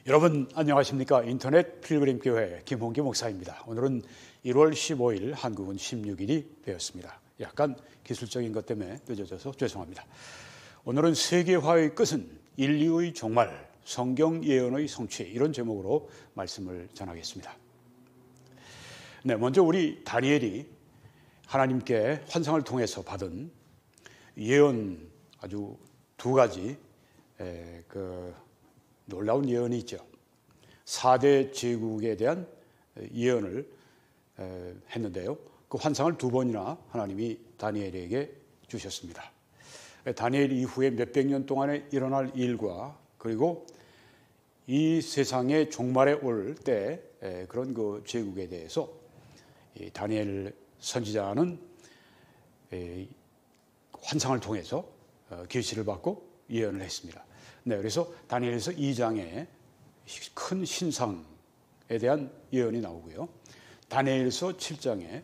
여러분 안녕하십니까? 인터넷 필그림 교회 김홍기 목사입니다. 오늘은 1월 15일, 한국은 16일이 되었습니다. 약간 기술적인 것 때문에 늦어져서 죄송합니다. 오늘은 세계화의 끝은 인류의 종말, 성경 예언의 성취, 이런 제목으로 말씀을 전하겠습니다. 네, 먼저 우리 다니엘이 하나님께 환상을 통해서 받은 예언, 아주 두 가지 놀라운 예언이 있죠. 4대 제국에 대한 예언을 했는데요. 그 환상을 두 번이나 하나님이 다니엘에게 주셨습니다. 다니엘 이후에 몇백 년 동안에 일어날 일과 그리고 이 세상의 종말에 올 때 그런 그 제국에 대해서 다니엘 선지자는 환상을 통해서 계시를 받고 예언을 했습니다. 네, 그래서 다니엘서 2장에 큰 신상에 대한 예언이 나오고요. 다니엘서 7장에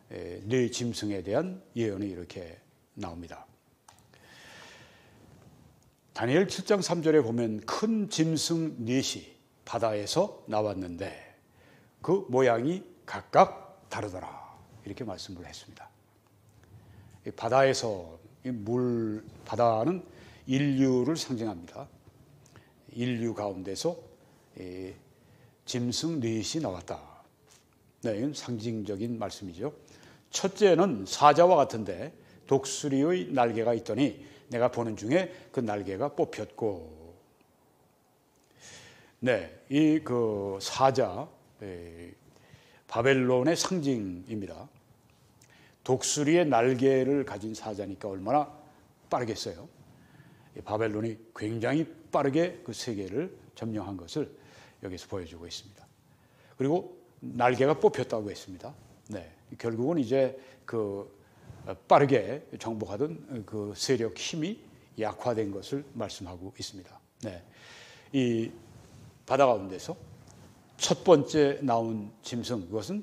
네 짐승에 대한 예언이 이렇게 나옵니다. 다니엘 7장 3절에 보면 큰 짐승 넷이 바다에서 나왔는데 그 모양이 각각 다르더라, 이렇게 말씀을 했습니다. 바다에서 바다는 인류를 상징합니다. 인류 가운데서 짐승 넷이 나왔다. 네, 이건 상징적인 말씀이죠. 첫째는 사자와 같은데 독수리의 날개가 있더니 내가 보는 중에 그 날개가 뽑혔고, 네, 이 그 사자, 바벨론의 상징입니다. 독수리의 날개를 가진 사자니까 얼마나 빠르겠어요. 바벨론이 굉장히 빠르게 그 세계를 점령한 것을 여기서 보여주고 있습니다. 그리고 날개가 뽑혔다고 했습니다. 네, 결국은 이제 그 빠르게 정복하던 그 세력 힘이 약화된 것을 말씀하고 있습니다. 네, 이 바다 가운데서 첫 번째 나온 짐승, 그것은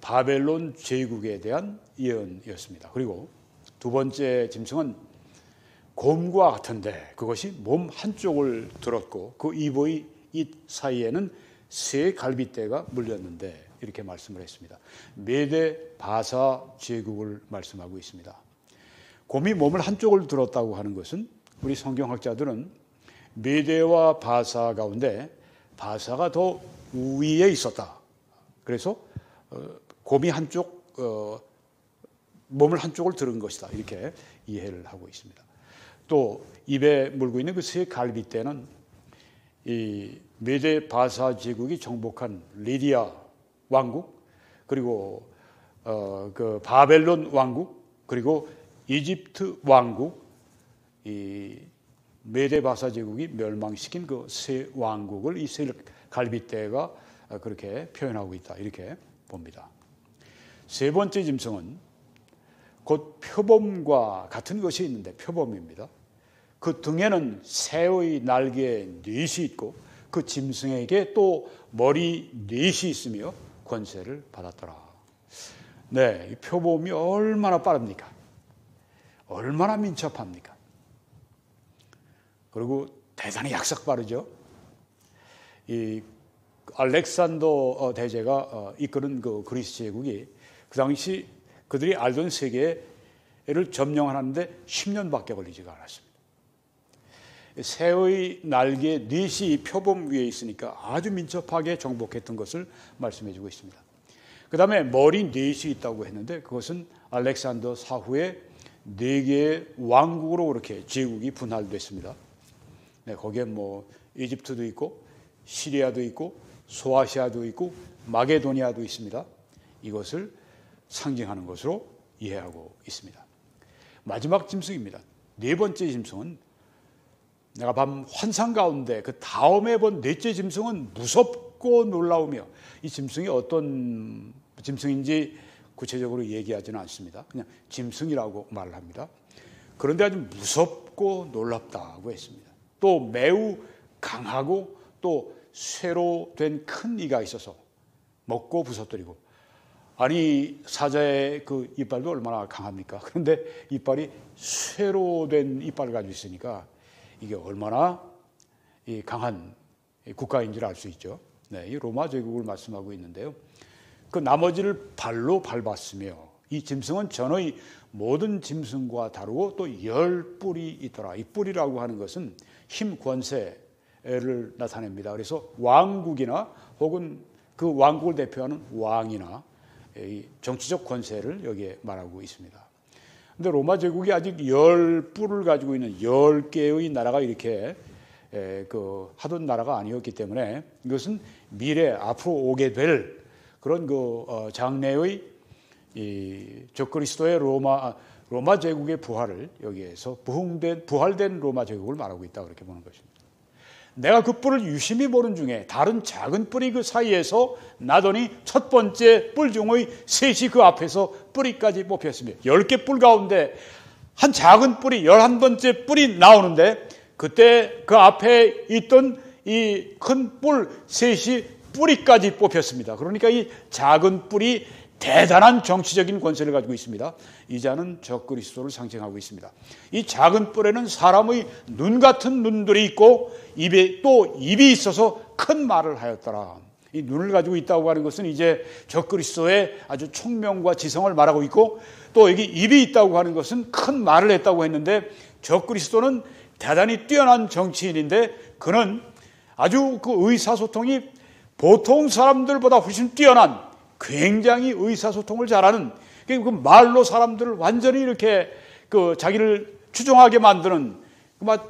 바벨론 제국에 대한 예언이었습니다. 그리고 두 번째 짐승은 곰과 같은데 그것이 몸 한쪽을 들었고 그 이보의 입 사이에는 새 갈빗대가 물렸는데, 이렇게 말씀을 했습니다. 메데 바사 제국을 말씀하고 있습니다. 곰이 몸을 한쪽을 들었다고 하는 것은 우리 성경학자들은 메데와 바사 가운데 바사가 더 우위에 있었다. 그래서 곰이 몸을 한쪽을 들은 것이다, 이렇게 이해를 하고 있습니다. 또 입에 물고 있는 그 새 갈빗대는 이 메데 바사 제국이 정복한 리디아 왕국, 그리고 그 바벨론 왕국, 그리고 이집트 왕국, 이 메데 바사 제국이 멸망시킨 그 새 왕국을 이 새 갈빗대가 그렇게 표현하고 있다, 이렇게 봅니다. 세 번째 짐승은 곧 표범과 같은 것이 있는데 표범입니다. 그 등에는 새의 날개 넷이 있고 그 짐승에게 또 머리 넷이 있으며 권세를 받았더라. 네, 이 표범이 얼마나 빠릅니까? 얼마나 민첩합니까? 그리고 대단히 약삭 빠르죠. 이 알렉산더 대제가 이끄는 그 그리스 제국이 그 당시 그들이 알던 세계를 점령하는데 10년밖에 걸리지가 않았습니다. 새의 날개 넷이 표범 위에 있으니까 아주 민첩하게 정복했던 것을 말씀해 주고 있습니다. 그 다음에 머리 넷이 있다고 했는데 그것은 알렉산더 사후에 4개의 왕국으로 그렇게 제국이 분할됐습니다. 네, 거기에 뭐 이집트도 있고 시리아도 있고 소아시아도 있고 마게도니아도 있습니다. 이것을 상징하는 것으로 이해하고 있습니다. 마지막 짐승입니다. 네 번째 짐승은 내가 밤 환상 가운데 그 다음에 본 넷째 짐승은 무섭고 놀라우며, 이 짐승이 어떤 짐승인지 구체적으로 얘기하지는 않습니다. 그냥 짐승이라고 말을 합니다. 그런데 아주 무섭고 놀랍다고 했습니다. 또 매우 강하고 또 쇠로 된 큰 이가 있어서 먹고 부서뜨리고, 아니 사자의 그 이빨도 얼마나 강합니까? 그런데 이빨이 쇠로 된 이빨을 가지고 있으니까 이게 얼마나 이 강한 국가인지를 알 수 있죠. 네, 이 로마 제국을 말씀하고 있는데요. 그 나머지를 발로 밟았으며 이 짐승은 전의 모든 짐승과 다르고 또 10뿔이 있더라. 이 뿔이라고 하는 것은 힘, 권세를 나타냅니다. 그래서 왕국이나 혹은 그 왕국을 대표하는 왕이나 정치적 권세를 여기에 말하고 있습니다. 그런데 로마 제국이 아직 10뿔을 가지고 있는 10개의 나라가 이렇게 하던 나라가 아니었기 때문에 이것은 미래 앞으로 오게 될 그런 장래의 적그리스도의 로마 제국의 부활을 여기에서 부활된 로마 제국을 말하고 있다 그렇게 보는 것입니다. 내가 그 뿔을 유심히 보는 중에 다른 작은 뿔이 그 사이에서 나더니 첫 번째 뿔 중의 셋이 그 앞에서 뿌리까지 뽑혔으며 10개 뿔 가운데 한 작은 뿔이 11번째 뿔이 나오는데 그때 그 앞에 있던 이 큰 뿔 셋이 뿌리까지 뽑혔습니다. 그러니까 이 작은 뿔이 대단한 정치적인 권세를 가지고 있습니다. 이 자는 적그리스도를 상징하고 있습니다. 이 작은 뿔에는 사람의 눈 같은 눈들이 있고 입에 또 입이 있어서 큰 말을 하였더라. 이 눈을 가지고 있다고 하는 것은 이제 적그리스도의 아주 총명과 지성을 말하고 있고 또 여기 입이 있다고 하는 것은 큰 말을 했다고 했는데 적그리스도는 대단히 뛰어난 정치인인데 그는 아주 그 의사소통이 보통 사람들보다 훨씬 뛰어난 굉장히 의사소통을 잘하는 그 말로 사람들을 완전히 이렇게 자기를 추종하게 만드는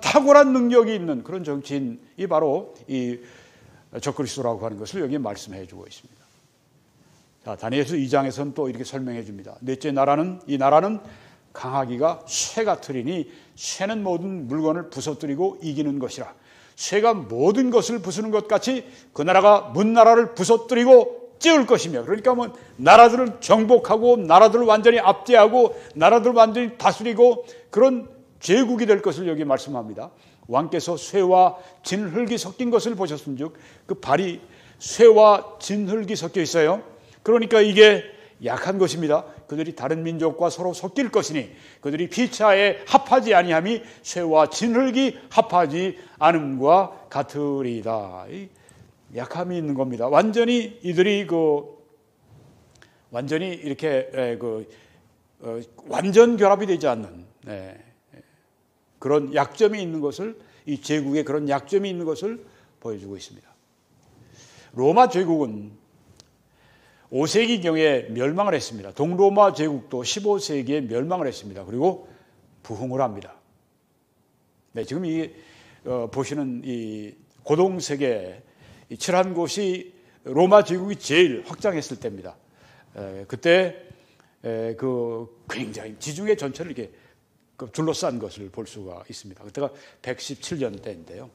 탁월한 능력이 있는 그런 정치인이 바로 이 적그리스도라고 하는 것을 여기에 말씀해 주고 있습니다. 자, 다니엘서 2장에서는 또 이렇게 설명해 줍니다. 넷째 나라는 이 나라는 강하기가 쇠 같으리니 쇠는 모든 물건을 부서뜨리고 이기는 것이라. 쇠가 모든 것을 부수는 것 같이 그 나라가 문나라를 부서뜨리고 찌을 것이며 그러니까 나라들을 정복하고 나라들을 완전히 압제하고 나라들을 완전히 다스리고 그런 제국이 될 것을 여기 말씀합니다. 왕께서 쇠와 진흙이 섞인 것을 보셨은즉 그 발이 쇠와 진흙이 섞여 있어요. 그러니까 이게 약한 것입니다. 그들이 다른 민족과 서로 섞일 것이니 그들이 피차에 합하지 아니함이 쇠와 진흙이 합하지 않음과 같으리이다. 약함이 있는 겁니다. 완전히 이들이 완전히 이렇게 완전 결합이 되지 않는 그런 약점이 있는 것을 이 제국에 그런 약점이 있는 것을 보여주고 있습니다. 로마 제국은 5세기경에 멸망을 했습니다. 동로마 제국도 15세기에 멸망을 했습니다. 그리고 부흥을 합니다. 네, 지금 보시는 이 고동색의 칠한 곳이 로마 제국이 제일 확장했을 때입니다. 그때 굉장히 지중해 전체를 이렇게 둘러싼 것을 볼 수가 있습니다. 그때가 117년대인데요.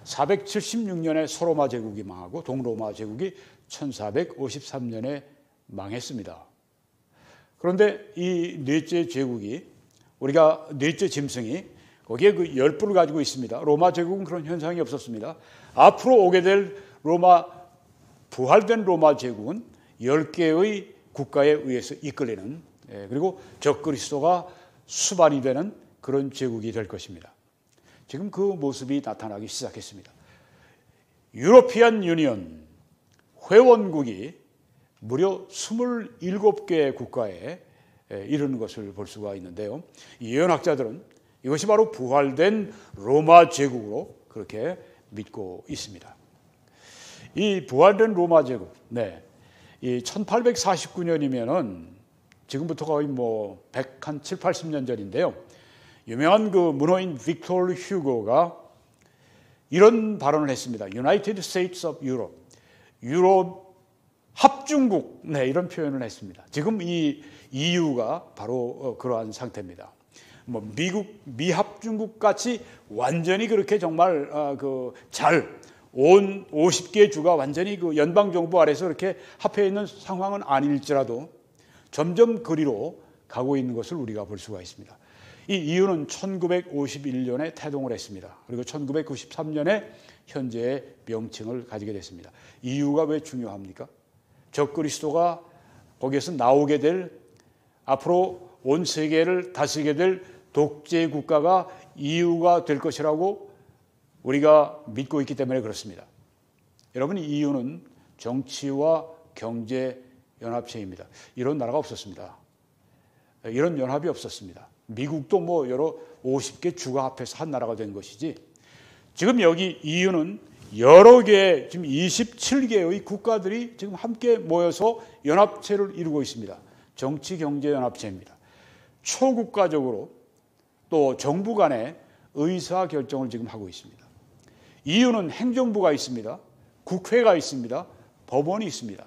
476년에 소로마 제국이 망하고 동로마 제국이 1453년에 망했습니다. 그런데 이 넷째 제국이 우리가 넷째 짐승이 거기에 그 10뿔을 가지고 있습니다. 로마 제국은 그런 현상이 없었습니다. 앞으로 오게 될 부활된 로마 제국은 10개의 국가에 의해서 이끌리는 그리고 적그리스도가 수반이 되는 그런 제국이 될 것입니다. 지금 그 모습이 나타나기 시작했습니다. 유로피안 유니언 회원국이 무려 27개의 국가에 이르는 것을 볼 수가 있는데요. 예언학자들은 이것이 바로 부활된 로마 제국으로 그렇게 믿고 있습니다. 이 부활된 로마 제국, 이 1849년이면은 지금부터 거의 107, 80년 전인데요. 유명한 그 문호인 빅토르 휴고가 이런 발언을 했습니다. United States of Europe, 유럽 합중국, 이런 표현을 했습니다. 지금 이 EU가 바로 그러한 상태입니다. 미합중국 같이 완전히 그렇게 정말 온 50개 주가 완전히 그 연방 정부 아래서 이렇게 합해 있는 상황은 아닐지라도 점점 그리로 가고 있는 것을 우리가 볼 수가 있습니다. 이 이유는 1951년에 태동을 했습니다. 그리고 1993년에 현재의 명칭을 가지게 됐습니다. 이유가 왜 중요합니까? 적그리스도가 거기에서 나오게 될 앞으로 온 세계를 다스리게 될 독재 국가가 이유가 될 것이라고 우리가 믿고 있기 때문에 그렇습니다. 여러분, EU는 정치와 경제 연합체입니다. 이런 나라가 없었습니다. 이런 연합이 없었습니다. 미국도 뭐 여러 50개 주가 합해서 한 나라가 된 것이지, 지금 여기 EU는 여러 개, 지금 27개의 국가들이 지금 함께 모여서 연합체를 이루고 있습니다. 정치 경제 연합체입니다. 초국가적으로 또 정부 간의 의사 결정을 지금 하고 있습니다. EU는 행정부가 있습니다. 국회가 있습니다. 법원이 있습니다.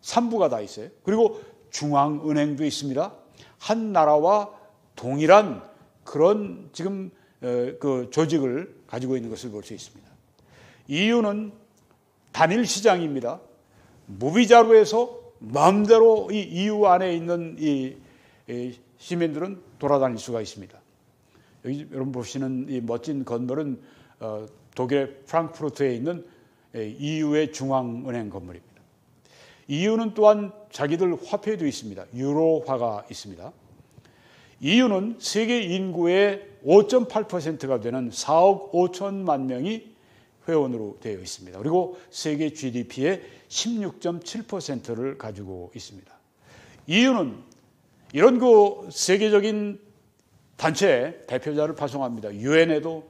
3부가 다 있어요. 그리고 중앙은행도 있습니다. 한 나라와 동일한 그런 지금 그 조직을 가지고 있는 것을 볼 수 있습니다. EU는 단일 시장입니다. 무비자로 해서 마음대로 이 EU 안에 있는 이 시민들은 돌아다닐 수가 있습니다. 여기 여러분 보시는 이 멋진 건물은 독일의 프랑크푸르트에 있는 EU의 중앙은행 건물입니다. EU는 또한 자기들 화폐도 있습니다. 유로화가 있습니다. EU는 세계 인구의 5.8%가 되는 4억 5천만 명이 회원으로 되어 있습니다. 그리고 세계 GDP의 16.7%를 가지고 있습니다. EU는 이런 그 세계적인 단체에 대표자를 파송합니다. 유엔에도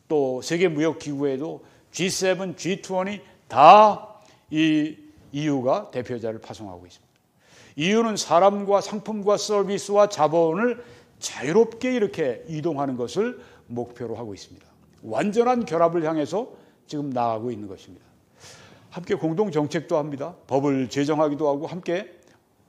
또 세계무역기구에도 G7, G20이 다 이 EU가 대표자를 파송하고 있습니다. EU는 사람과 상품과 서비스와 자본을 자유롭게 이렇게 이동하는 것을 목표로 하고 있습니다. 완전한 결합을 향해서 지금 나아가고 있는 것입니다. 함께 공동 정책도 합니다. 법을 제정하기도 하고 함께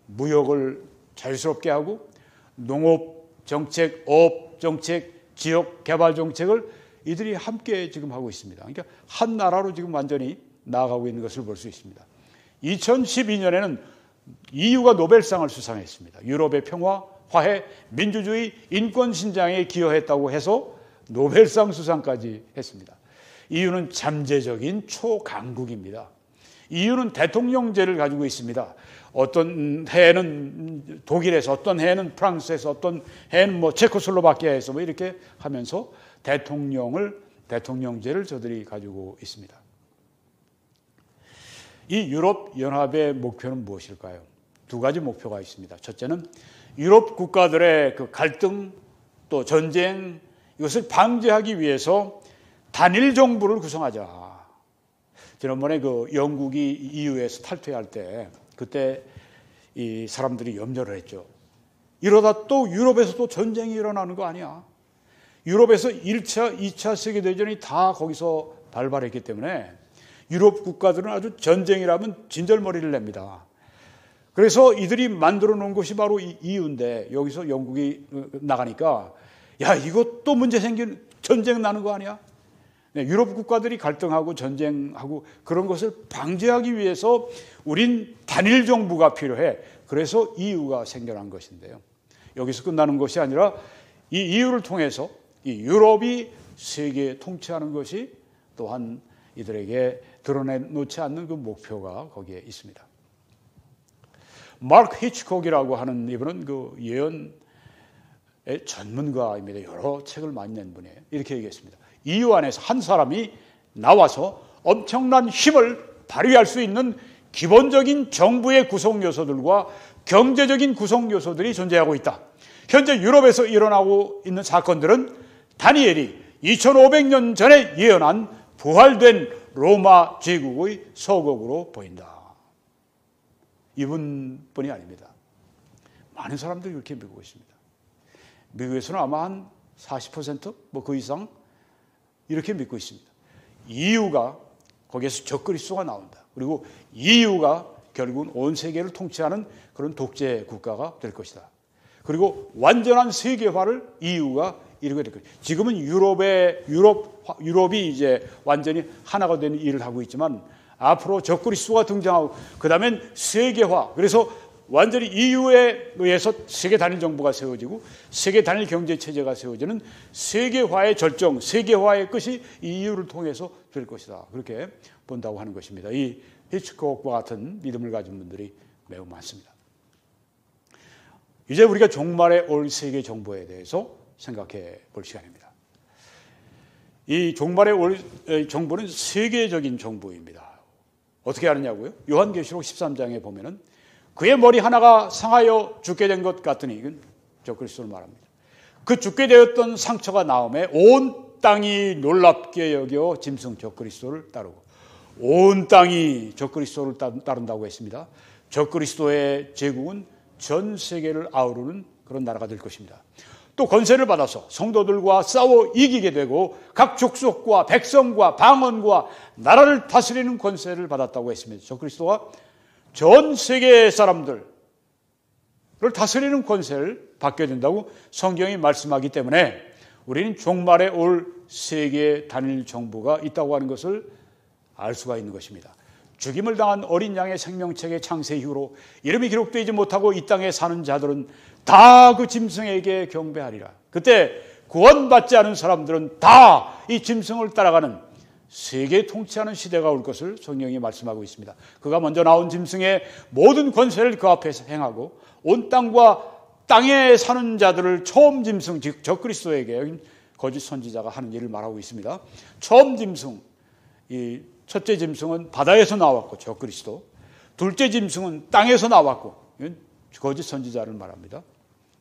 무역을 자유스럽게 하고 농업 정책, 어업 정책, 지역 개발 정책을 이들이 함께 지금 하고 있습니다. 그러니까 한 나라로 지금 완전히 나아가고 있는 것을 볼 수 있습니다. 2012년에는 EU가 노벨상을 수상했습니다. 유럽의 평화, 화해, 민주주의, 인권 신장에 기여했다고 해서 노벨상 수상까지 했습니다. EU는 잠재적인 초강국입니다. EU는 대통령제를 가지고 있습니다. 어떤 해에는 독일에서, 어떤 해에는 프랑스에서, 어떤 해에는 뭐 체코슬로바키아에서 뭐 이렇게 하면서 대통령제를 저들이 가지고 있습니다. 이 유럽 연합의 목표는 무엇일까요? 두 가지 목표가 있습니다. 첫째는 유럽 국가들의 그 갈등 또 전쟁, 이것을 방지하기 위해서 단일 정부를 구성하자. 지난번에 그 영국이 EU에서 탈퇴할 때 그때 이 사람들이 염려를 했죠. 이러다 또 유럽에서도 전쟁이 일어나는 거 아니야? 유럽에서 1차, 2차 세계대전이 다 거기서 발발했기 때문에 유럽 국가들은 아주 전쟁이라면 진절머리를 냅니다. 그래서 이들이 만들어 놓은 것이 바로 EU인데 여기서 영국이 나가니까 야, 이거 또 문제 생긴 전쟁 나는 거 아니야? 네, 유럽 국가들이 갈등하고 전쟁하고 그런 것을 방지하기 위해서 우린 단일 정부가 필요해. 그래서 EU가 생겨난 것인데요. 여기서 끝나는 것이 아니라 이 EU를 통해서 이 유럽이 세계 통치하는 것이 또한 이들에게 드러내놓지 않는 그 목표가 거기에 있습니다. 마크 히치콕이라고 하는 이분은 그 예언의 전문가입니다. 여러 책을 많이 낸 분이에요. 이렇게 얘기했습니다. EU 안에서 한 사람이 나와서 엄청난 힘을 발휘할 수 있는 기본적인 정부의 구성 요소들과 경제적인 구성 요소들이 존재하고 있다. 현재 유럽에서 일어나고 있는 사건들은 다니엘이 2500년 전에 예언한 부활된 로마 제국의 서곡으로 보인다. 이분뿐이 아닙니다. 많은 사람들이 이렇게 믿고 있습니다. 미국에서는 아마 한 40% 뭐 그 이상 이렇게 믿고 있습니다. EU가 거기에서 적그리스도가 나온다. 그리고 EU가 결국은 온 세계를 통치하는 그런 독재 국가가 될 것이다. 그리고 완전한 세계화를 EU가 이루게 될 것이다. 지금은 유럽이 이제 완전히 하나가 되는 일을 하고 있지만 앞으로 적그리스도가 등장하고 그 다음엔 세계화. 그래서 완전히 EU에 의해서 세계 단일 정부가 세워지고 세계 단일 경제 체제가 세워지는 세계화의 절정, 세계화의 끝이 EU를 통해서 될 것이다. 그렇게 본다고 하는 것입니다. 이 히치콕과 같은 믿음을 가진 분들이 매우 많습니다. 이제 우리가 종말에 올 세계 정부에 대해서 생각해 볼 시간입니다. 이 종말에 올 정부는 세계적인 정부입니다. 어떻게 하느냐고요? 요한계시록 13장에 보면은 그의 머리 하나가 상하여 죽게 된 것 같으니, 이건 적그리스도를 말합니다. 그 죽게 되었던 상처가 나음에 온 땅이 놀랍게 여겨 짐승 적그리스도를 따르고, 온 땅이 적그리스도를 따른다고 했습니다. 적그리스도의 제국은 전 세계를 아우르는 그런 나라가 될 것입니다. 또 권세를 받아서 성도들과 싸워 이기게 되고 각 족속과 백성과 방언과 나라를 다스리는 권세를 받았다고 했습니다. 적그리스도가 전 세계 사람들을 다스리는 권세를 받게 된다고 성경이 말씀하기 때문에 우리는 종말에 올 세계 단일 정부가 있다고 하는 것을 알 수가 있는 것입니다. 죽임을 당한 어린 양의 생명책의 창세 이후로 이름이 기록되지 못하고 이 땅에 사는 자들은 다 그 짐승에게 경배하리라. 그때 구원받지 않은 사람들은 다 이 짐승을 따라가는 세계 통치하는 시대가 올 것을 성경이 말씀하고 있습니다. 그가 먼저 나온 짐승의 모든 권세를 그 앞에서 행하고 온 땅과 땅에 사는 자들을 처음 짐승, 즉 적그리스도에게 거짓 선지자가 하는 일을 말하고 있습니다. 처음 짐승, 이 첫째 짐승은 바다에서 나왔고 적그리스도, 둘째 짐승은 땅에서 나왔고 이건 거짓 선지자를 말합니다.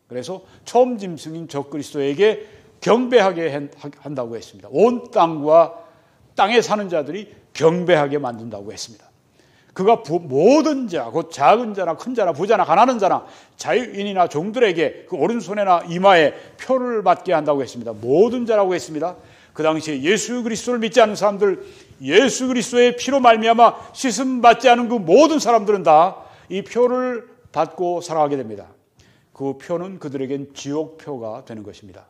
그래서 처음 짐승인 적그리스도에게 경배하게 한다고 했습니다. 온 땅과 땅에 사는 자들이 경배하게 만든다고 했습니다. 그가 모든 자, 곧 작은 자나 큰 자나 부자나 가난한 자나 자유인이나 종들에게 그 오른손에나 이마에 표를 받게 한다고 했습니다. 모든 자라고 했습니다. 그 당시에 예수 그리스도를 믿지 않는 사람들, 예수 그리스도의 피로 말미암아 씻음 받지 않은 그 모든 사람들은 다 이 표를 받고 살아가게 됩니다. 그 표는 그들에겐 지옥표가 되는 것입니다.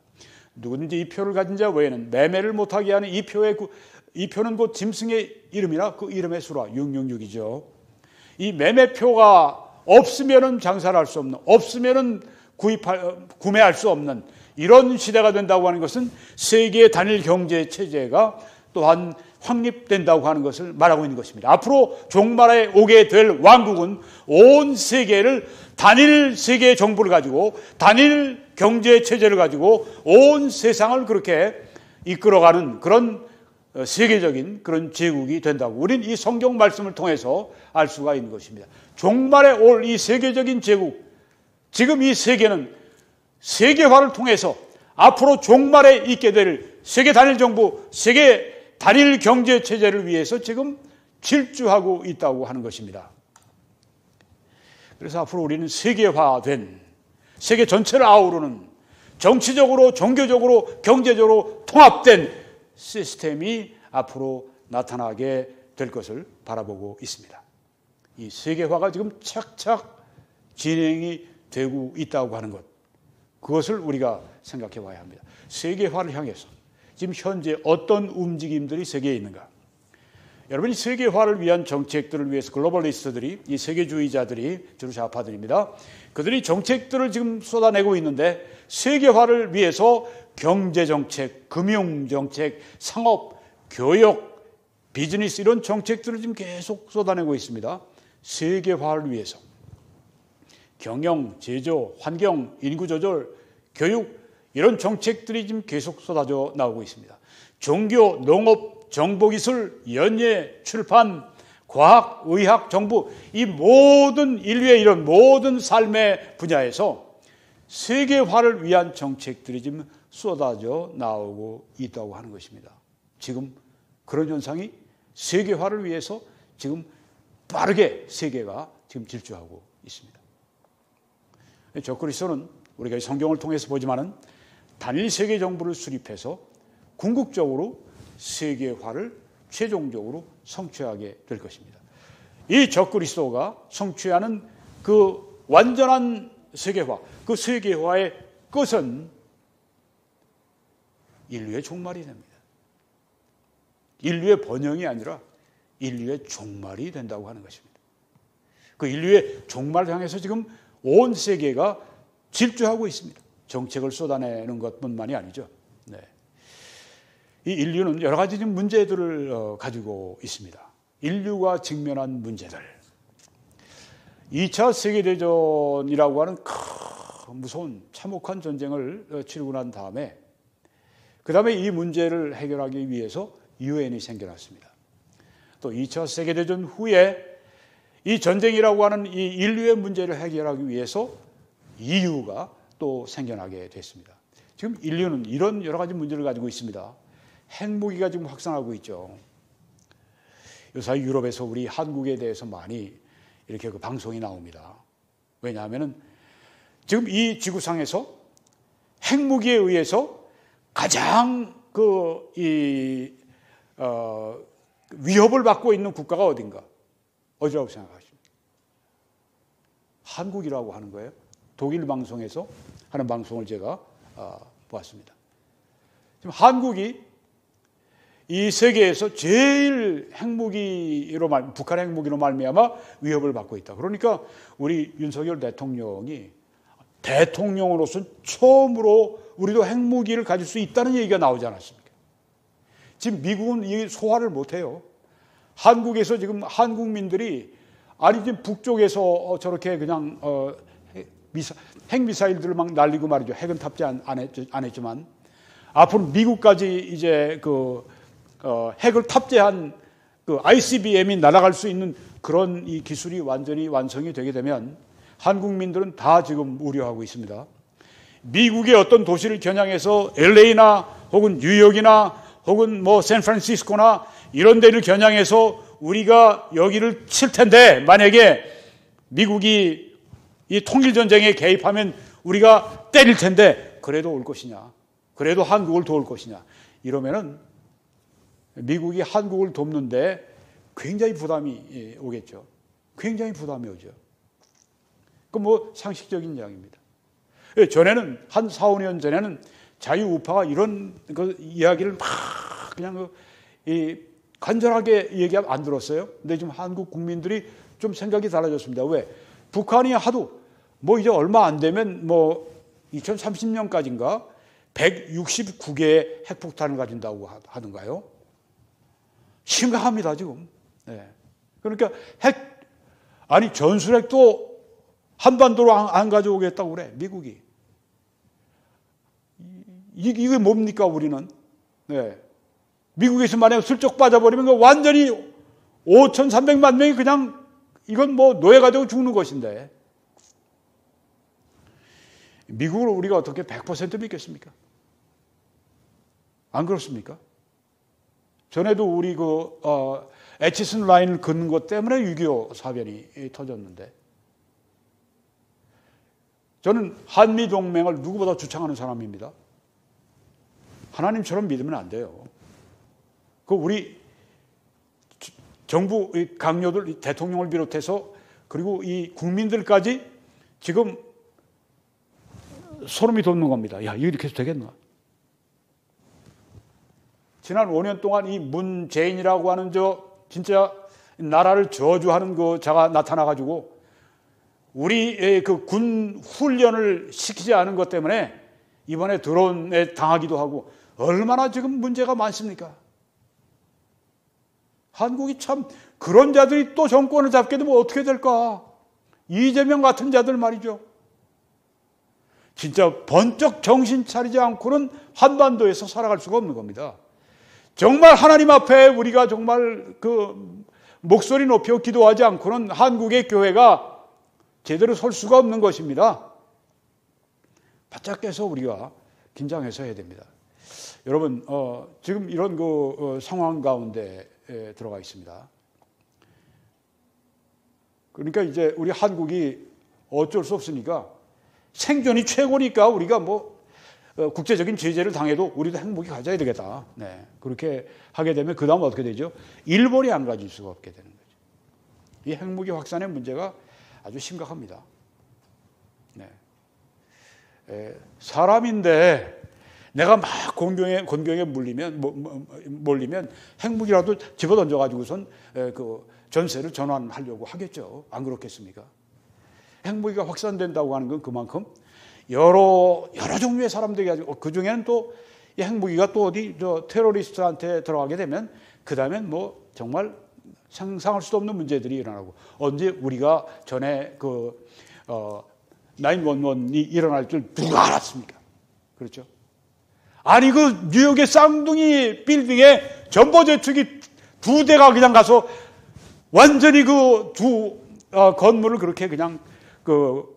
누구든지 이 표를 가진 자 외에는 매매를 못하게 하는 이 표는 곧 짐승의 이름이나 그 이름의 수라 666이죠. 이 매매표가 없으면은 장사를 할 수 없는, 없으면은 구매할 수 없는 이런 시대가 된다고 하는 것은 세계 단일 경제 체제가 또한 확립된다고 하는 것을 말하고 있는 것입니다. 앞으로 종말에 오게 될 왕국은 온 세계를 단일 세계 정부를 가지고 단일 경제 체제를 가지고 온 세상을 그렇게 이끌어가는 그런 세계적인 그런 제국이 된다고 우리는 이 성경 말씀을 통해서 알 수가 있는 것입니다. 종말에 올 이 세계적인 제국, 지금 이 세계는 세계화를 통해서 앞으로 종말에 있게 될 세계 단일 정부, 세계 단일 경제 체제를 위해서 지금 질주하고 있다고 하는 것입니다. 그래서 앞으로 우리는 세계화된, 세계 전체를 아우르는 정치적으로, 종교적으로, 경제적으로 통합된 시스템이 앞으로 나타나게 될 것을 바라보고 있습니다. 이 세계화가 지금 착착 진행이 되고 있다고 하는 것, 그것을 우리가 생각해 봐야 합니다. 세계화를 향해서 지금 현재 어떤 움직임들이 세계에 있는가? 여러분이 세계화를 위한 정책들을 위해서 글로벌리스트들이, 이 세계주의자들이, 주로 좌파들입니다. 그들이 정책들을 지금 쏟아내고 있는데 세계화를 위해서 경제정책, 금융정책, 상업, 교육, 비즈니스 이런 정책들을 지금 계속 쏟아내고 있습니다. 세계화를 위해서 경영, 제조, 환경, 인구조절, 교육 이런 정책들이 지금 계속 쏟아져 나오고 있습니다. 종교, 농업, 정보기술, 연예, 출판, 과학, 의학, 정부 이 모든 인류의 이런 모든 삶의 분야에서 세계화를 위한 정책들이 지금 쏟아져 나오고 있다고 하는 것입니다. 지금 그런 현상이 세계화를 위해서 지금 빠르게 세계가 지금 질주하고 있습니다. 적그리스도는 우리가 성경을 통해서 보지만은 단일 세계 정부를 수립해서 궁극적으로 세계화를 최종적으로 성취하게 될 것입니다. 이 적그리스도가 성취하는 그 완전한 세계화, 그 세계화의 끝은 인류의 종말이 됩니다. 인류의 번영이 아니라 인류의 종말이 된다고 하는 것입니다. 그 인류의 종말을 향해서 지금 온 세계가 질주하고 있습니다. 정책을 쏟아내는 것뿐만이 아니죠. 네. 이 인류는 여러 가지 문제들을 가지고 있습니다. 인류가 직면한 문제들. 2차 세계대전이라고 하는 무서운 참혹한 전쟁을 치르고 난 다음에 그 다음에 이 문제를 해결하기 위해서 유엔이 생겨났습니다. 또 2차 세계대전 후에 이 전쟁이라고 하는 이 인류의 문제를 해결하기 위해서 EU가 또 생겨나게 됐습니다. 지금 인류는 이런 여러 가지 문제를 가지고 있습니다. 핵무기가 지금 확산하고 있죠. 요사이 유럽에서 우리 한국에 대해서 많이 이렇게 그 방송이 나옵니다. 왜냐하면은 지금 이 지구상에서 핵무기에 의해서 가장 위협을 받고 있는 국가가 어딘가? 어디라고 생각하십니까? 한국이라고 하는 거예요. 독일 방송에서 하는 방송을 제가 보았습니다. 지금 한국이 이 세계에서 제일 북한 핵무기로 말미암아 위협을 받고 있다. 그러니까 우리 윤석열 대통령이 대통령으로서 처음으로 우리도 핵무기를 가질 수 있다는 얘기가 나오지 않았습니까? 지금 미국은 이 소화를 못해요. 한국에서 지금 한국민들이 지금 북쪽에서 저렇게 그냥 핵미사일들을 막 날리고 말이죠. 핵은 탑재 안 했지만 앞으로 미국까지 이제 핵을 탑재한 ICBM이 날아갈 수 있는 그런 이 기술이 완전히 완성이 되게 되면 한국민들은 다 지금 우려하고 있습니다. 미국의 어떤 도시를 겨냥해서 LA나 혹은 뉴욕이나 혹은 뭐 샌프란시스코나 이런 데를 겨냥해서 우리가 여기를 칠 텐데 만약에 미국이 이 통일전쟁에 개입하면 우리가 때릴 텐데 그래도 올 것이냐, 그래도 한국을 도울 것이냐 이러면은 미국이 한국을 돕는데 굉장히 부담이 오겠죠. 굉장히 부담이 오죠. 그 뭐 상식적인 이야기입니다. 전에는 한 4, 5년 전에는 자유우파가 이런 이야기를 막 그냥 간절하게 얘기하면 안 들었어요. 근데 지금 한국 국민들이 좀 생각이 달라졌습니다. 왜? 북한이 하도 뭐 이제 얼마 안 되면 뭐 2030년까지인가 169개의 핵폭탄을 가진다고 하던가요? 심각합니다, 지금. 네. 그러니까 전술핵도 한반도로 안 가져오겠다고 그래, 미국이. 이게 뭡니까, 우리는? 네. 미국에서 만약 슬쩍 빠져버리면 완전히 5,300만 명이 그냥 이건 뭐 노예가 되고 죽는 것인데. 미국을 우리가 어떻게 100% 믿겠습니까? 안 그렇습니까? 전에도 우리 에치슨 라인을 긋는 것 때문에 6.25 사변이 터졌는데 저는 한미동맹을 누구보다 주창하는 사람입니다. 하나님처럼 믿으면 안 돼요. 우리 정부 강요들, 대통령을 비롯해서 그리고 이 국민들까지 지금 소름이 돋는 겁니다. 야, 이렇게 해서 되겠나? 지난 5년 동안 이 문재인이라고 하는 진짜 나라를 저주하는 자가 나타나가지고 우리 군 훈련을 시키지 않은 것 때문에 이번에 드론에 당하기도 하고 얼마나 지금 문제가 많습니까? 한국이 참 그런 자들이 또 정권을 잡게 되면 어떻게 될까? 이재명 같은 자들 말이죠. 진짜 번쩍 정신 차리지 않고는 한반도에서 살아갈 수가 없는 겁니다. 정말 하나님 앞에 우리가 정말 목소리 높여 기도하지 않고는 한국의 교회가 제대로 설 수가 없는 것입니다. 바짝 깨서 우리가 긴장해서 해야 됩니다. 여러분, 지금 이런 상황 가운데 들어가 있습니다. 그러니까 이제 우리 한국이 어쩔 수 없으니까 생존이 최고니까 우리가 국제적인 제재를 당해도 우리도 핵무기 가져야 되겠다. 네. 그렇게 하게 되면 그 다음 어떻게 되죠? 일본이 안 가질 수가 없게 되는 거죠. 이 핵무기 확산의 문제가 아주 심각합니다. 네. 사람인데 내가 막 곤경에 몰리면 핵무기라도 집어던져가지고선 전세를 전환하려고 하겠죠. 안 그렇겠습니까? 핵무기가 확산된다고 하는 건 그만큼 여러 종류의 사람들이 가지고 그 중에는 또 이 핵무기가 또 어디 테러리스트한테 들어가게 되면 그 다음엔 정말 상상할 수도 없는 문제들이 일어나고 언제 우리가 전에 911이 일어날 줄 누가 알았습니까? 그렇죠? 아니 뉴욕의 쌍둥이 빌딩에 전보제축이 두 대가 그냥 가서 완전히 그 두 건물을 그렇게 그냥 그냥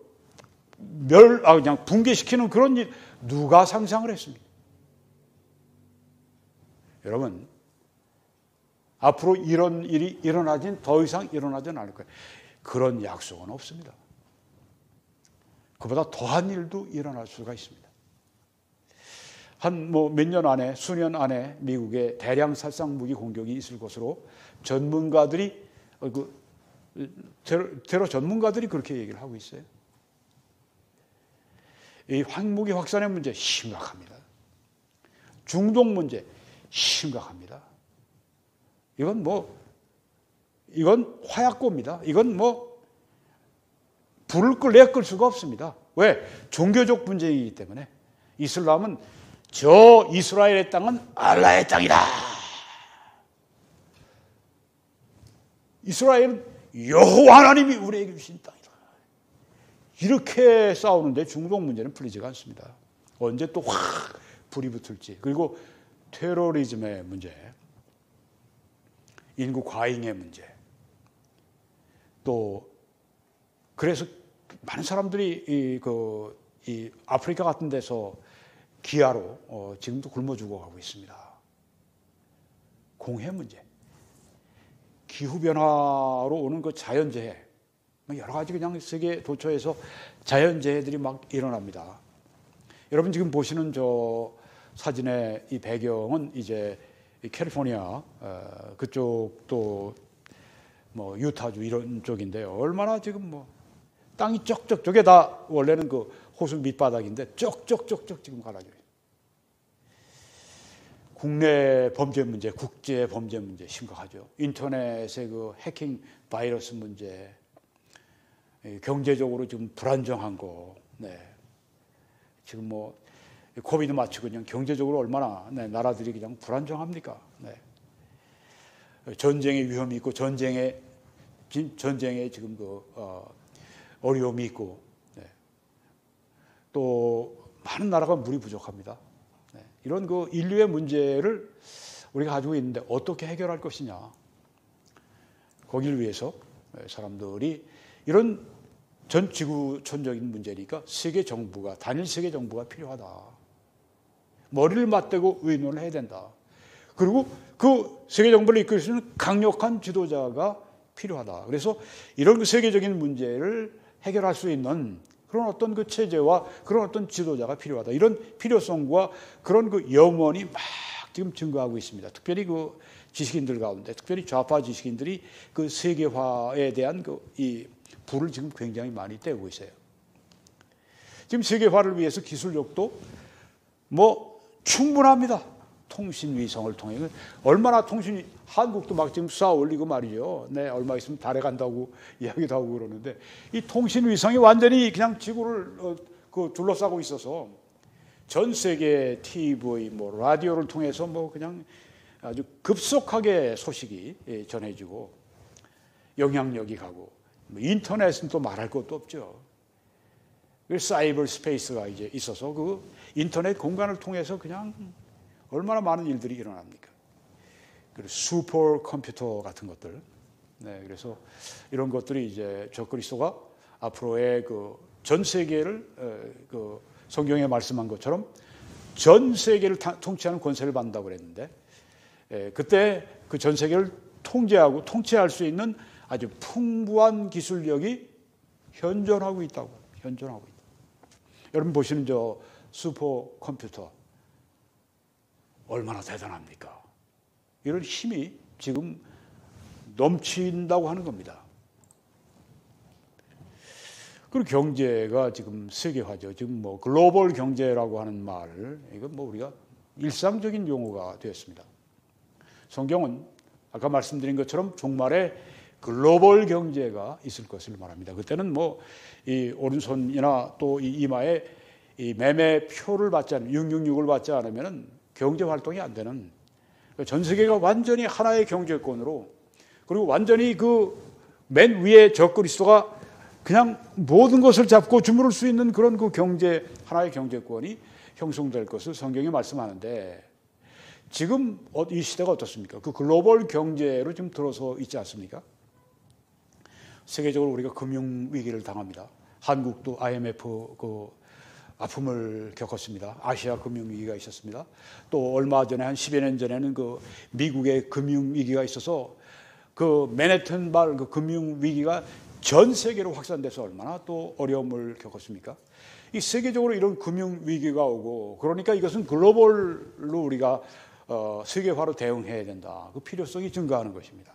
붕괴시키는 그런 일 누가 상상을 했습니까? 여러분, 앞으로 이런 일이 더 이상 일어나진 않을 거예요. 그런 약속은 없습니다. 그보다 더한 일도 일어날 수가 있습니다. 한 몇 년 안에, 수년 안에 미국에 대량 살상 무기 공격이 있을 것으로 전문가들이 테러 전문가들이 그렇게 얘기를 하고 있어요. 이 핵무기 확산의 문제 심각합니다. 중동 문제 심각합니다. 이건 화약고입니다. 이건 불을 끌 수가 없습니다. 왜? 종교적 분쟁이기 때문에. 이슬람은 저 이스라엘의 땅은 알라의 땅이다. 이스라엘은 여호와 하나님이 우리에게 주신 땅이다. 이렇게 싸우는데 중동 문제는 풀리지가 않습니다. 언제 또 확 불이 붙을지. 그리고 테러리즘의 문제, 인구 과잉의 문제, 또 그래서 많은 사람들이 이 아프리카 같은 데서 기아로 지금도 굶어 죽어가고 있습니다. 공해 문제, 기후 변화로 오는 그 자연재해, 여러 가지 그냥 세계 도처에서 자연재해들이 막 일어납니다. 여러분 지금 보시는 저 사진의 이 배경은 이제 캘리포니아 그쪽도 유타주 이런 쪽인데요. 얼마나 지금 땅이 쩍쩍 저게 다 원래는 그 호수 밑바닥인데 쩍쩍쩍쩍 지금 갈라져요. 국내 범죄 문제, 국제 범죄 문제 심각하죠. 인터넷의 그 해킹 바이러스 문제, 경제적으로 지금 불안정한 거, 네. 지금 코비드 마치고 그냥 경제적으로 얼마나 나라들이 그냥 불안정합니까? 네. 전쟁의 위험이 있고 전쟁에 지금 어려움이 있고, 네. 또 많은 나라가 물이 부족합니다. 네. 이런 인류의 문제를 우리가 가지고 있는데 어떻게 해결할 것이냐? 거기를 위해서 사람들이 이런 전 지구촌적인 문제니까 단일 세계 정부가 필요하다. 머리를 맞대고 의논을 해야 된다. 그리고 그 세계 정부를 이끌 수 있는 강력한 지도자가 필요하다. 그래서 이런 세계적인 문제를 해결할 수 있는 그런 어떤 그 체제와 그런 어떤 지도자가 필요하다. 이런 필요성과 그런 염원이 막 지금 증가하고 있습니다. 특별히 지식인들 가운데, 특별히 좌파 지식인들이 세계화에 대한 이 불을 지금 굉장히 많이 떼고 있어요. 지금 세계화를 위해서 기술력도 충분합니다. 통신위성을 통해 얼마나 한국도 막 지금 쏴 올리고 말이죠. 네, 얼마 있으면 달에 간다고 이야기도 하고 그러는데 이 통신위성이 완전히 그냥 지구를 둘러싸고 있어서 전 세계 TV, 라디오를 통해서 그냥 아주 급속하게 소식이 전해지고 영향력이 가고 인터넷은 또 말할 것도 없죠. 사이버 스페이스가 이제 있어서 인터넷 공간을 통해서 그냥 얼마나 많은 일들이 일어납니까? 그리고 슈퍼 컴퓨터 같은 것들. 네, 그래서 이런 것들이 이제 적그리스도가 앞으로의 전 세계를 성경에 말씀한 것처럼 전 세계를 통치하는 권세를 받는다고 그랬는데, 그때 그 전 세계를 통치할 수 있는 아주 풍부한 기술력이 현존하고 있다고. 여러분 보시는 저 슈퍼컴퓨터 얼마나 대단합니까? 이런 힘이 지금 넘친다고 하는 겁니다. 그리고 경제가 지금 세계화죠. 지금 글로벌 경제라고 하는 말, 이건 우리가 일상적인 용어가 되었습니다. 성경은 아까 말씀드린 것처럼 종말에 글로벌 경제가 있을 것을 말합니다. 그때는 이 오른손이나 또 이 이마에 이 매매표를 받지 않으면 666을 받지 않으면 경제 활동이 안 되는, 전 세계가 완전히 하나의 경제권으로, 그리고 완전히 맨 위에 적그리스도가 그냥 모든 것을 잡고 주무를 수 있는 그런 하나의 경제권이 형성될 것을 성경이 말씀하는데, 지금 이 시대가 어떻습니까? 그 글로벌 경제로 지금 들어서 있지 않습니까? 세계적으로 우리가 금융 위기를 당합니다. 한국도 IMF 그 아픔을 겪었습니다. 아시아 금융 위기가 있었습니다. 또 얼마 전에 한 10여 년 전에는 그 미국의 금융 위기가 있어서 그 맨해튼발 그 금융 위기가 전 세계로 확산돼서 얼마나 또 어려움을 겪었습니까? 이 세계적으로 이런 금융 위기가 오고 그러니까 이것은 글로벌로 우리가 세계화로 대응해야 된다. 그 필요성이 증가하는 것입니다.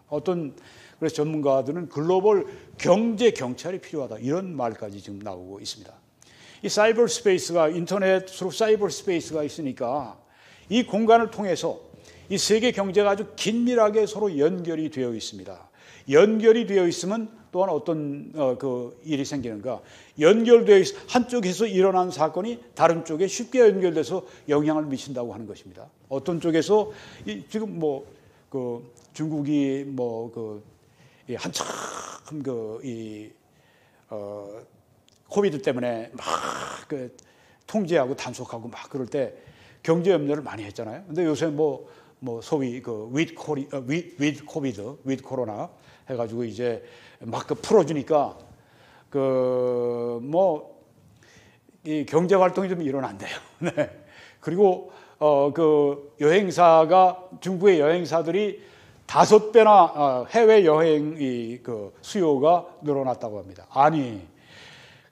그래서 전문가들은 글로벌 경제 경찰이 필요하다. 이런 말까지 지금 나오고 있습니다. 이 사이버 스페이스가 인터넷으로 사이버 스페이스가 있으니까 이 공간을 통해서 이 세계 경제가 아주 긴밀하게 서로 연결이 되어 있습니다. 연결이 되어 있으면 또한 어떤 그 일이 생기는가? 연결되어 있어 한쪽에서 일어난 사건이 다른 쪽에 쉽게 연결돼서 영향을 미친다고 하는 것입니다. 어떤 쪽에서 지금 뭐 그 중국이 뭐 그 한참 코비드 때문에 막 그 통제하고 단속하고 막 그럴 때 경제 염려를 많이 했잖아요. 근데 요새 뭐 소위 그 with 코비드, with 코로나 해가지고 이제 막 그 풀어주니까 이 경제 활동이 좀 일어난대요. 네. 그리고 그 여행사가 중국의 여행사들이 5배나 해외 여행 그 수요가 늘어났다고 합니다. 아니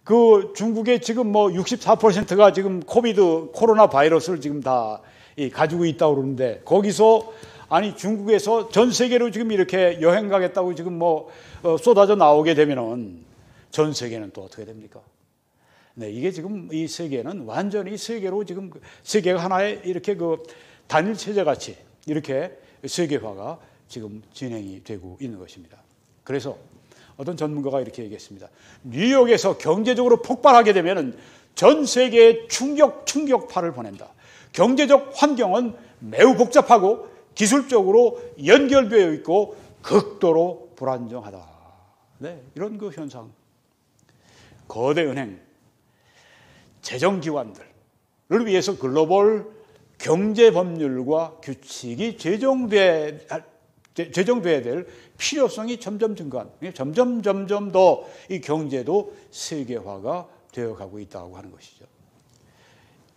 그 중국의 지금 뭐 64%가 지금 코로나 바이러스를 지금 다 가지고 있다고 그러는데 거기서 아니 중국에서 전 세계로 지금 이렇게 여행 가겠다고 지금 쏟아져 나오게 되면은 전 세계는 또 어떻게 됩니까? 네, 이게 지금 이 세계는 완전히 세계로 지금 세계가 하나의 이렇게 그 단일 체제 같이 이렇게 세계화가 지금 진행이 되고 있는 것입니다. 그래서 어떤 전문가가 이렇게 얘기했습니다. 뉴욕에서 경제적으로 폭발하게 되면은 전 세계에 충격파를 보낸다. 경제적 환경은 매우 복잡하고 기술적으로 연결되어 있고 극도로 불안정하다. 네, 이런 그 현상. 거대 은행, 재정기관들을 위해서 글로벌 경제 법률과 규칙이 제정돼야 될 필요성이 점점 증가한, 점점 더 이 경제도 세계화가 되어가고 있다고 하는 것이죠.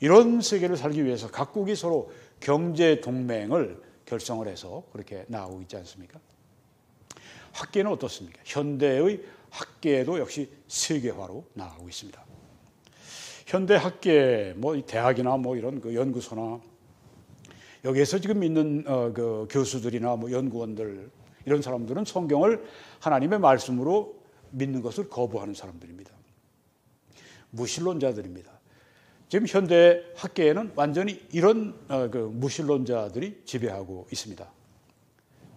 이런 세계를 살기 위해서 각국이 서로 경제 동맹을 결성을 해서 그렇게 나아오고 있지 않습니까? 학계는 어떻습니까? 현대의 학계도 역시 세계화로 나아가고 있습니다. 현대 학계, 대학이나 이런 그 연구소나 여기에서 지금 있는 그 교수들이나 연구원들 이런 사람들은 성경을 하나님의 말씀으로 믿는 것을 거부하는 사람들입니다. 무신론자들입니다. 지금 현대 학계에는 완전히 이런 그 무신론자들이 지배하고 있습니다.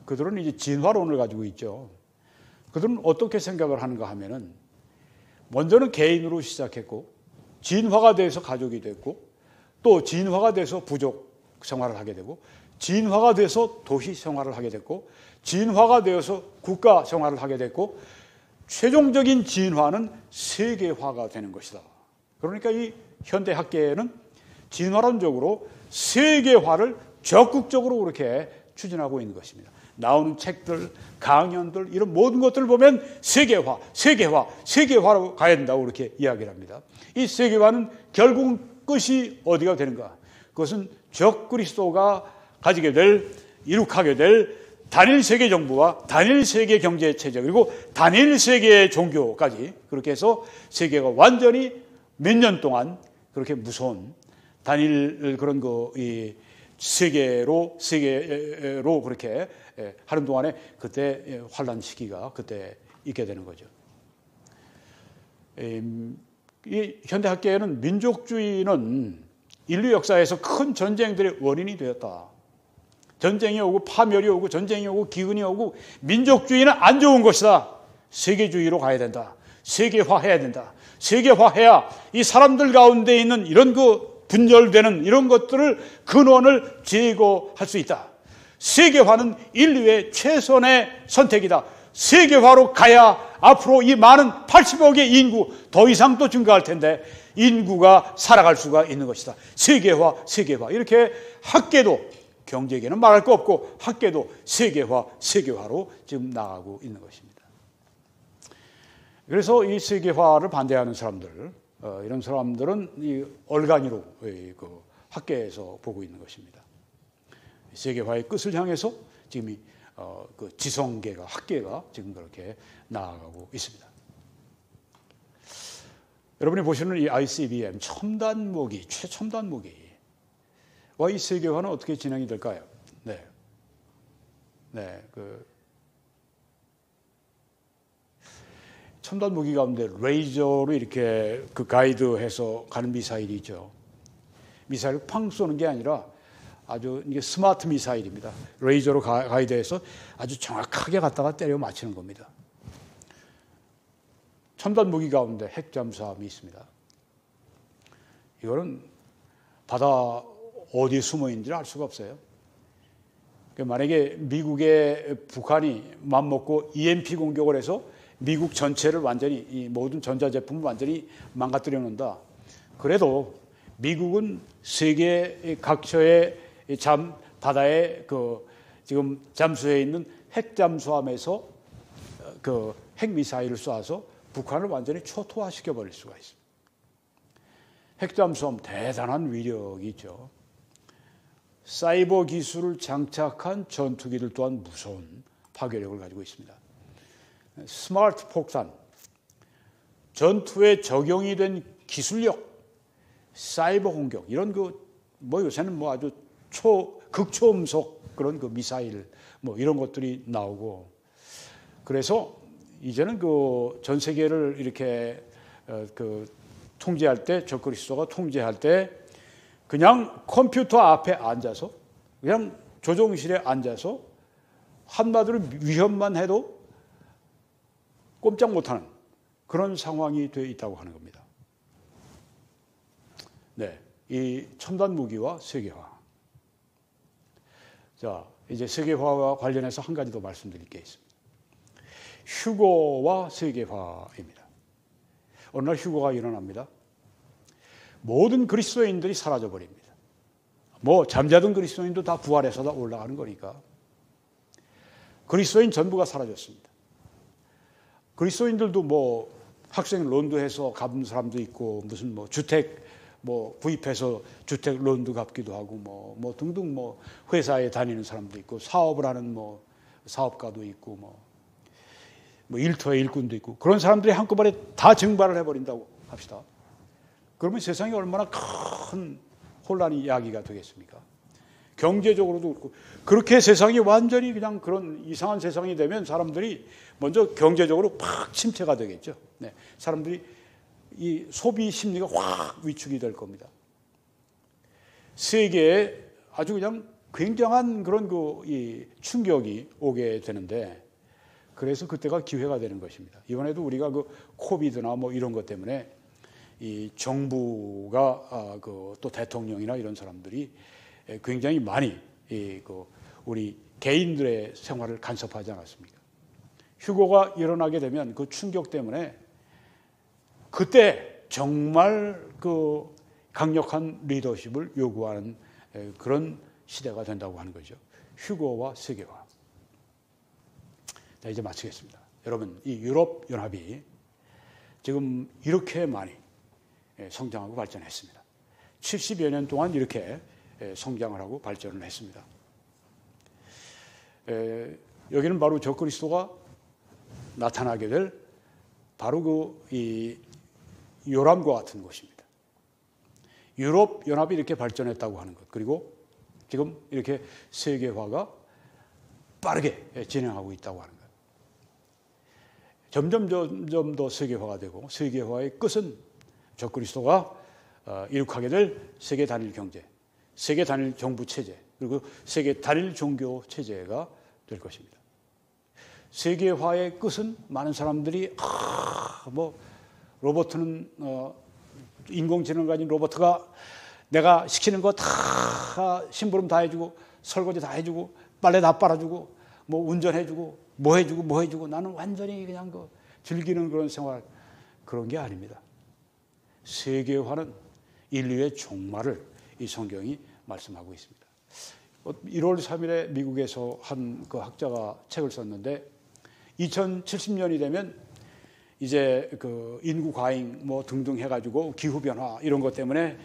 그들은 이제 진화론을 가지고 있죠. 그들은 어떻게 생각을 하는가 하면은 먼저는 개인으로 시작했고 진화가 돼서 가족이 됐고 또 진화가 돼서 부족 생활을 하게 되고 진화가 돼서 도시 생활을 하게 됐고 진화가 되어서 국가 생활을 하게 됐고 최종적인 진화는 세계화가 되는 것이다. 그러니까 이 현대 학계에는 진화론적으로 세계화를 적극적으로 그렇게 추진하고 있는 것입니다. 나오는 책들, 강연들 이런 모든 것들을 보면 세계화로 가야 된다고 그렇게 이야기를 합니다. 이 세계화는 결국 끝이 어디가 되는가? 그것은 적그리스도가 이룩하게 될 단일 세계 정부와 단일 세계 경제 체제 그리고 단일 세계 종교까지 그렇게 해서 세계가 완전히 몇 년 동안 그렇게 무서운 단일 그런 이 세계로 그렇게 하는 동안에 그때 환란 시기가 그때 있게 되는 거죠. 이 현대 학계에는 민족주의는 인류 역사에서 큰 전쟁들의 원인이 되었다. 전쟁이 오고 파멸이 오고 전쟁이 오고 기근이 오고 민족주의는 안 좋은 것이다. 세계주의로 가야 된다. 세계화해야 된다. 세계화해야 이 사람들 가운데 있는 이런 그 분열되는 이런 것들을 근원을 제거할 수 있다. 세계화는 인류의 최선의 선택이다. 세계화로 가야 앞으로 이 많은 80억의 인구 더 이상 또 증가할 텐데 인구가 살아갈 수가 있는 것이다. 세계화 이렇게 학계도 경제계는 말할 거 없고 학계도 세계화로 지금 나가고 있는 것입니다. 그래서 이 세계화를 반대하는 사람들, 이런 사람들은 이 얼간이로 그 학계에서 보고 있는 것입니다. 세계화의 끝을 향해서 지금 그 지성계가, 학계가 지금 그렇게 나아가고 있습니다. 여러분이 보시는 이 ICBM 첨단 무기, 최첨단 무기와 이 세계화는 어떻게 진행이 될까요? 첨단 무기 가운데 레이저로 이렇게 그 가이드해서 가는 미사일이 있죠. 미사일을 팡 쏘는 게 아니라 아주 이게 스마트 미사일입니다. 레이저로 가이드해서 아주 정확하게 갖다가 때려 맞히는 겁니다. 첨단 무기 가운데 핵잠수함이 있습니다. 이거는 바다 어디에 숨어 있는지 알 수가 없어요. 만약에 미국의 북한이 맘먹고 EMP 공격을 해서 미국 전체를 완전히 이 모든 전자제품을 완전히 망가뜨려 놓는다. 그래도 미국은 세계 각처의 바다에 그 지금 잠수해 있는 핵잠수함에서 그 핵미사일을 쏴서 북한을 완전히 초토화시켜 버릴 수가 있습니다. 핵잠수함 대단한 위력이 있죠. 사이버 기술을 장착한 전투기들 또한 무서운 파괴력을 가지고 있습니다. 스마트 폭탄, 전투에 적용이 된 기술력, 사이버 공격 이런 요새는 아주 극초음속 그런 그 미사일 이런 것들이 나오고, 그래서 이제는 그 전 세계를 이렇게 통제할 때, 적그리스도가 통제할 때 그냥 컴퓨터 앞에 앉아서 그냥 조종실에 앉아서 한마디로 위협만 해도 꼼짝 못하는 그런 상황이 되어 있다고 하는 겁니다. 이 첨단 무기와 세계화. 자, 이제 세계화와 관련해서 한 가지 더 말씀드릴 게 있습니다. 휴거와 세계화입니다. 어느 날 휴거가 일어납니다. 모든 그리스도인들이 사라져 버립니다. 잠자던 그리스도인도 다 부활해서 다 올라가는 거니까. 그리스도인 전부가 사라졌습니다. 그리스도인들도 학생 론드해서 갚은 사람도 있고, 무슨 주택 구입해서 주택 론드 갚기도 하고, 등등 회사에 다니는 사람도 있고, 사업을 하는 사업가도 있고, 일터의 일꾼도 있고, 그런 사람들이 한꺼번에 다 증발을 해버린다고 합시다. 그러면 세상이 얼마나 큰 혼란이 야기가 되겠습니까? 경제적으로도 그렇고, 그렇게 세상이 완전히 그냥 그런 이상한 세상이 되면 사람들이 먼저 경제적으로 팍 침체가 되겠죠. 사람들이 이 소비 심리가 확 위축이 될 겁니다. 세계에 아주 그냥 굉장한 그런 이 충격이 오게 되는데, 그래서 그때가 기회가 되는 것입니다. 이번에도 우리가 코비드나 이런 것 때문에 이 정부가 또 대통령이나 이런 사람들이 굉장히 많이 우리 개인들의 생활을 간섭하지 않았습니까? 휴거가 일어나게 되면 그 충격 때문에 그때 정말 강력한 리더십을 요구하는 그런 시대가 된다고 하는 거죠. 휴거와 세계화. 자, 이제 마치겠습니다. 여러분, 이 유럽 연합이 지금 이렇게 많이 성장하고 발전했습니다. 70여 년 동안 이렇게 성장을 하고 발전을 했습니다. 여기는 바로 적그리스도가 나타나게 될 바로 이 요람과 같은 곳입니다. 유럽 연합이 이렇게 발전했다고 하는 것, 그리고 지금 이렇게 세계화가 빠르게 진행하고 있다고 하는 것. 점점 더 세계화가 되고, 세계화의 끝은 적그리스도가 이룩하게 될 세계 단일 경제, 세계 단일 정부 체제, 그리고 세계 단일 종교 체제가 될 것입니다. 세계화의 끝은 많은 사람들이 로봇은 인공지능 가진 로봇가 내가 시키는 거 다 심부름 다 해주고, 설거지 다 해주고, 빨래 다 빨아주고, 운전해주고, 해주고 나는 완전히 그냥 즐기는 그런 생활, 그런 게 아닙니다. 세계화는 인류의 종말을 이 성경이 말씀하고 있습니다. 1월 3일에 미국에서 한 그 학자가 책을 썼는데 2070년이 되면 이제 그 인구 과잉 뭐 등등 해가지고 기후 변화 이런 것 때문에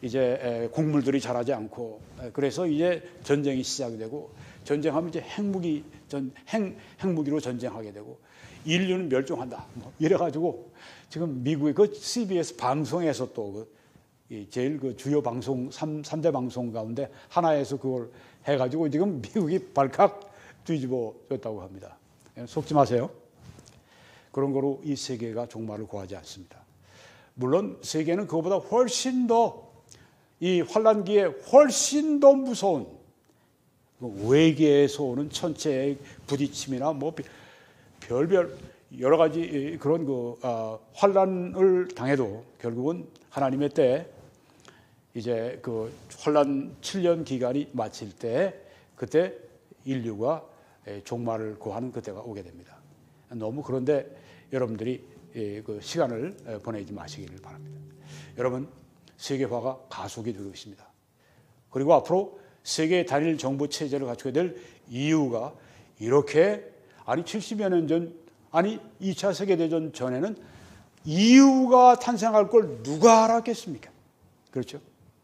이제 곡물들이 자라지 않고 그래서 이제 전쟁이 시작이 되고 전쟁하면 이제 핵무기로 전쟁하게 되고 인류는 멸종한다. 뭐 이래가지고 지금 미국의 그 CBS 방송에서 또 제일 그 주요 방송 3대 방송 가운데 하나에서 그걸 해가지고 지금 미국이 발칵 뒤집어졌다고 합니다. 속지 마세요. 그런 거로 이 세계가 종말을 고하지 않습니다. 물론 세계는 그거보다 훨씬 더 이 환란기에 훨씬 더 무서운 외계에서 오는 천체의 부딪힘이나 뭐 별별 여러 가지 그런 그 환란을 당해도 결국은 하나님의 때 이제 그 환란 7년 기간이 마칠 때 그때 인류가 종말을 고하는 그때가 오게 됩니다. 너무 그런데 여러분들이 그 시간을 보내지 마시기를 바랍니다. 여러분 세계화가 가속이 되고 있습니다. 그리고 앞으로 세계 단일 정부 체제를 갖추게 될 이유가 이렇게 70여 년 전 2차 세계대전 전에는 EU가 탄생할 걸 누가 알았겠습니까? 그렇죠?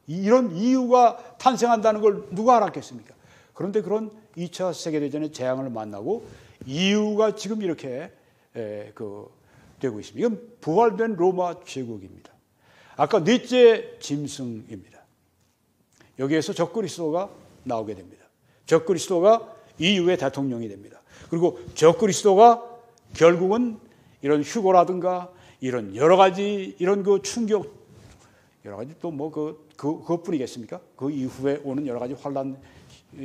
이런 EU가 탄생한다는 걸 누가 알았겠습니까? 그런데 그런 2차 세계대전의 재앙을 만나고 EU가 지금 이렇게 되고 있습니다. 이건 부활된 로마 제국입니다. 아까 넷째 짐승입니다. 여기에서 적그리스도가 나오게 됩니다. 적그리스도가 EU의 대통령이 됩니다. 그리고 적그리스도가 결국은 이런 휴거라든가 이런 여러 가지 이런 그 충격 여러 가지 또 뭐 그것뿐이겠습니까? 그 이후에 오는 여러 가지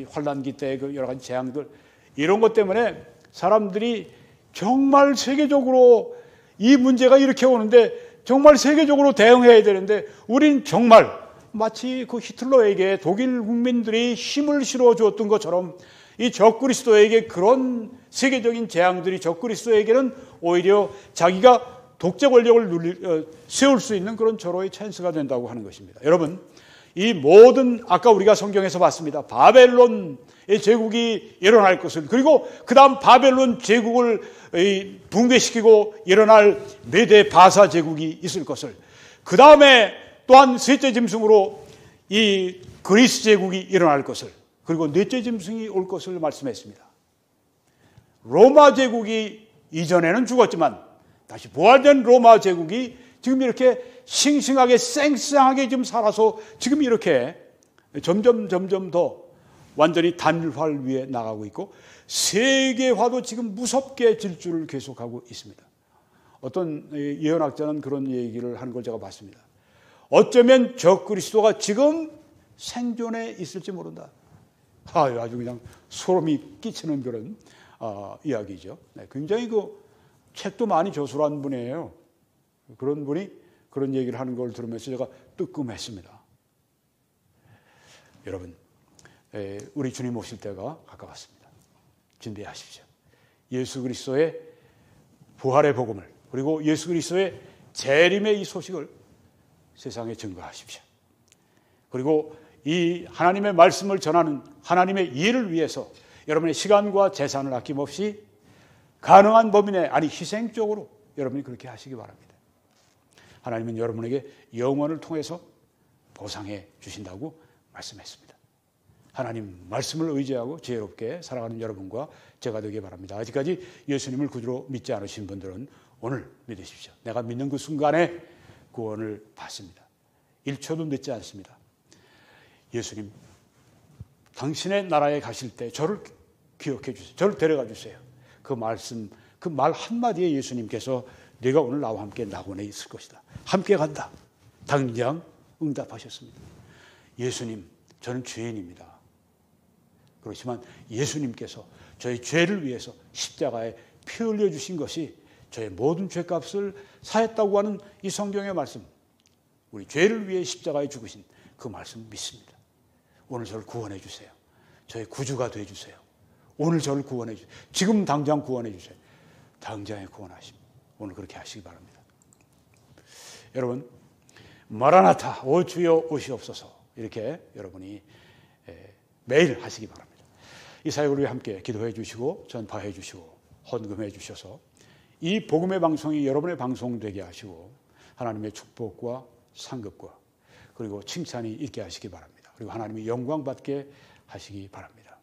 환란기 때의 그 여러 가지 재앙들 이런 것 때문에 사람들이 정말 세계적으로 이 문제가 이렇게 오는데 정말 세계적으로 대응해야 되는데 우린 정말 마치 그 히틀러에게 독일 국민들이 힘을 실어 주었던 것처럼 이 적그리스도에게 그런 세계적인 재앙들이 적그리스도에게는 오히려 자기가 독재 권력을 세울 수 있는 그런 절호의 찬스가 된다고 하는 것입니다. 여러분, 이 모든 아까 우리가 성경에서 봤습니다. 바벨론의 제국이 일어날 것을 그리고 그 다음 바벨론 제국을 붕괴시키고 일어날 메대 바사 제국이 있을 것을 그 다음에 또한 셋째 짐승으로 이 그리스 제국이 일어날 것을 그리고 넷째 짐승이 올 것을 말씀했습니다. 로마 제국이 이전에는 죽었지만 다시 부활된 로마 제국이 지금 이렇게 싱싱하게 쌩쌩하게 지금 살아서 지금 이렇게 점점 더 완전히 단일화를 위해 나가고 있고 세계화도 지금 무섭게 질주를 계속하고 있습니다. 어떤 예언학자는 그런 얘기를 하는 걸 제가 봤습니다. 어쩌면 적그리스도가 지금 생존해 있을지 모른다. 아주 그냥 소름이 끼치는 그런 이야기죠. 굉장히 그 책도 많이 저술한 분이에요. 그런 분이 그런 얘기를 하는 걸 들으면서 제가 뜨끔했습니다. 여러분, 우리 주님 오실 때가 가까웠습니다. 준비하십시오. 예수 그리스도의 부활의 복음을 그리고 예수 그리스도의 재림의 이 소식을 세상에 증거하십시오. 그리고 이 하나님의 말씀을 전하는 하나님의 일을 위해서 여러분의 시간과 재산을 아낌없이 가능한 범위 내 희생적으로 여러분이 그렇게 하시기 바랍니다. 하나님은 여러분에게 영원을 통해서 보상해 주신다고 말씀했습니다. 하나님 말씀을 의지하고 지혜롭게 살아가는 여러분과 제가 되기 바랍니다. 아직까지 예수님을 구주로 믿지 않으신 분들은 오늘 믿으십시오. 내가 믿는 그 순간에 구원을 받습니다. 1초도 늦지 않습니다. 예수님, 당신의 나라에 가실 때 저를 기억해 주세요. 저를 데려가 주세요. 그 말씀, 그 말 한마디에 예수님께서 네가 오늘 나와 함께 낙원에 있을 것이다. 함께 간다. 당장 응답하셨습니다. 예수님, 저는 죄인입니다. 그렇지만 예수님께서 저의 죄를 위해서 십자가에 피 흘려 주신 것이 저의 모든 죄값을 사했다고 하는 이 성경의 말씀, 우리 죄를 위해 십자가에 죽으신 그 말씀 믿습니다. 오늘 저를 구원해 주세요. 저의 구주가 돼 주세요. 오늘 저를 구원해 주세요. 지금 당장 구원해 주세요. 당장에 구원하십니다. 오늘 그렇게 하시기 바랍니다. 여러분, 마라나타, 오 주여 오시옵소서 이렇게 여러분이 매일 하시기 바랍니다. 이 사역을 위해 함께 기도해 주시고 전파해 주시고 헌금해 주셔서 이 복음의 방송이 여러분의 방송되게 하시고 하나님의 축복과 상급과 그리고 칭찬이 있게 하시기 바랍니다. 그리고 하나님이 영광받게 하시기 바랍니다.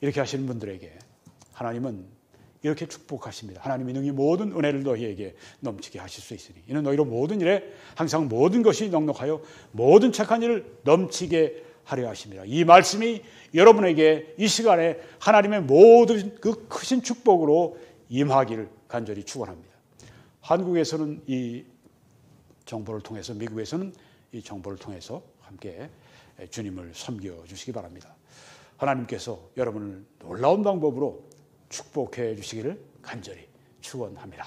이렇게 하시는 분들에게 하나님은 이렇게 축복하십니다. 하나님이 능히 모든 은혜를 너희에게 넘치게 하실 수 있으니 이는 너희로 모든 일에 항상 모든 것이 넉넉하여 모든 착한 일을 넘치게 하려 하십니다. 이 말씀이 여러분에게 이 시간에 하나님의 모든 그 크신 축복으로 임하기를 간절히 축원합니다. 한국에서는 이 정보를 통해서, 미국에서는 이 정보를 통해서 함께 주님을 섬겨주시기 바랍니다. 하나님께서 여러분을 놀라운 방법으로 축복해 주시기를 간절히 축원합니다.